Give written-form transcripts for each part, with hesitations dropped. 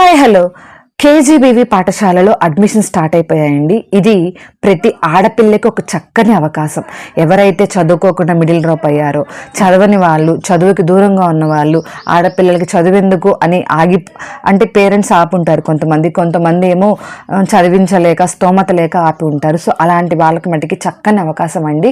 Hi hello KGBV పాఠశాలలో admission start అయిపోయాయండి. ఇది ప్రతి ఆడపిల్లకి ఒక చక్కని అవకాశం. ఎవరైతే చదువుకోకుండా మిడిల్ డ్రాప్ అయ్యారో, చదవని వాళ్ళు, చదువుకి దూరంగా ఉన్న వాళ్ళు, ఆడపిల్లలకి చదివేందుకు అని అంటే పేరెంట్స్ ఆపుంటారు. కొంతమంది ఏమో చదివించలేక స్తోమత లేక ఆపి ఉంటారు. సో అలాంటి వాళ్ళకి మటుకి చక్కని అవకాశం అండి.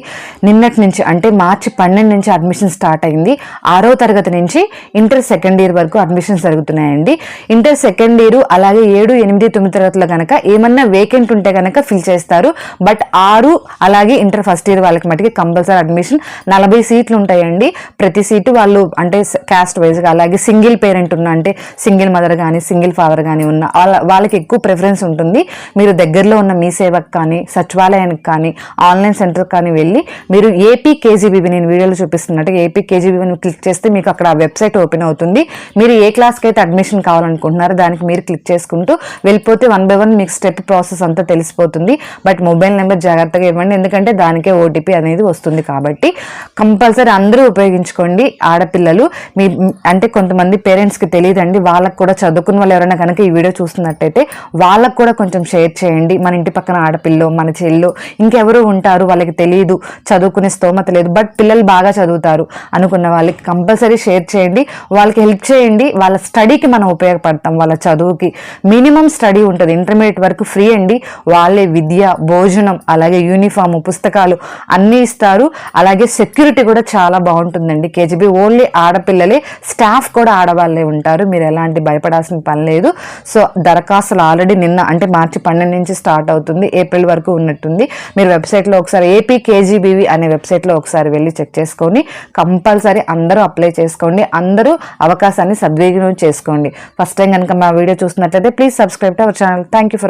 నిన్నటి నుంచి అంటే మార్చి 12 నుంచి అడ్మిషన్ స్టార్ట్ అయింది. 6వ తరగతి నుంచి ఇంటర్ సెకండ్ ఇయర్ వరకు అడ్మిషన్స్ జరుగుతున్నాయండి. ఇంటర్ సెకండ్ ఇయర్ అలాగే 7, 8, 9 తరగతులు కనుక ఏమన్నా వేకెంట్ ఉంటే కనుక ఫిల్ చేస్తారు. బట్ 6 అలాగే ఇంటర్ ఫస్ట్ ఇయర్ వాళ్ళకి మటుకి కంపల్సరీ అడ్మిషన్. 40 సీట్లు ఉంటాయండి. ప్రతి సీటు వాళ్ళు అంటే క్యాస్ట్ వైజ్గా, అలాగే సింగిల్ పేరెంట్ ఉన్న అంటే సింగిల్ మదర్ కానీ సింగిల్ ఫాదర్ కానీ ఉన్న వాళ్ళకి ఎక్కువ ప్రిఫరెన్స్ ఉంటుంది. మీరు దగ్గరలో ఉన్న మీ సేవకు కానీ సచివాలయానికి కానీ ఆన్లైన్ సెంటర్ కానీ వెళ్ళి మీరు ఏపీ కేజీబీవీ, నేను వీడియోలో చూపిస్తున్నట్టు ఏపీ కేజీబీవీని క్లిక్ చేస్తే మీకు అక్కడ వెబ్సైట్ ఓపెన్ అవుతుంది. మీరు ఏ క్లాస్కి అయితే అడ్మిషన్ కావాలనుకుంటున్నారో దానికి మీరు క్లిక్ చేసుకుంటూ వెళ్ళిపోతే 1 by 1 మీకు స్టెప్ ప్రాసెస్ అంతా తెలిసిపోతుంది. బట్ మొబైల్ నెంబర్ జాగ్రత్తగా ఇవ్వండి, ఎందుకంటే దానికే ఓటీపీ అనేది వస్తుంది. కాబట్టి కంపల్సరీ అందరూ ఉపయోగించుకోండి. ఆడపిల్లలు మీ అంటే కొంతమంది పేరెంట్స్కి తెలియదండి, వాళ్ళకు కూడా చదువుకున్న వాళ్ళు ఎవరైనా కనుక ఈ వీడియో చూస్తున్నట్టయితే వాళ్ళకు కూడా కొంచెం షేర్ చేయండి. మన ఇంటి పక్కన ఆడపిల్లో, మన చెల్లో ఇంకెవరో ఉంటారు, వాళ్ళకి తెలియదు, చదువుకునే స్తోమత లేదు, బట్ పిల్లలు బాగా చదువుతారు అనుకున్న వాళ్ళకి కంపల్సరీ షేర్ చేయండి. వాళ్ళకి హెల్ప్ చేయండి. వాళ్ళ స్టడీకి మనం ఉపయోగపడతాం. వాళ్ళ చదువుకి మినిమం స్టడీ ఉంటుంది. ఇంటర్మీడియట్ వరకు ఫ్రీ అండి. వాళ్ళే విద్య, భోజనం, అలాగే యూనిఫామ్, పుస్తకాలు అన్నీ ఇస్తారు. అలాగే సెక్యూరిటీ కూడా చాలా బాగుంటుందండి. కేజీబీ ఓన్లీ ఆడపిల్లలే, స్టాఫ్ కూడా ఆడవాళ్ళే ఉంటారు. మీరు ఎలాంటి భయపడాల్సిన పని లేదు. సో దరఖాస్తులు ఆల్రెడీ నిన్న అంటే మార్చి 12 నుంచి స్టార్ట్ అవుతుంది, ఏప్రిల్ వరకు ఉన్నట్టుంది. మీరు వెబ్సైట్లో ఒకసారి ఏపీ కేజీబీవీ అనే వెబ్సైట్లో ఒకసారి వెళ్ళి చెక్ చేసుకొని కంపల్సరీ అందరూ అప్లై చేసుకోండి. అందరూ అవకాశాన్ని సద్వినియోగం చేసుకోండి. ఫస్ట్ టైం కనుక మా వీడియో చూస్తున్నట్లయితే please subscribe to our channel. Thank you for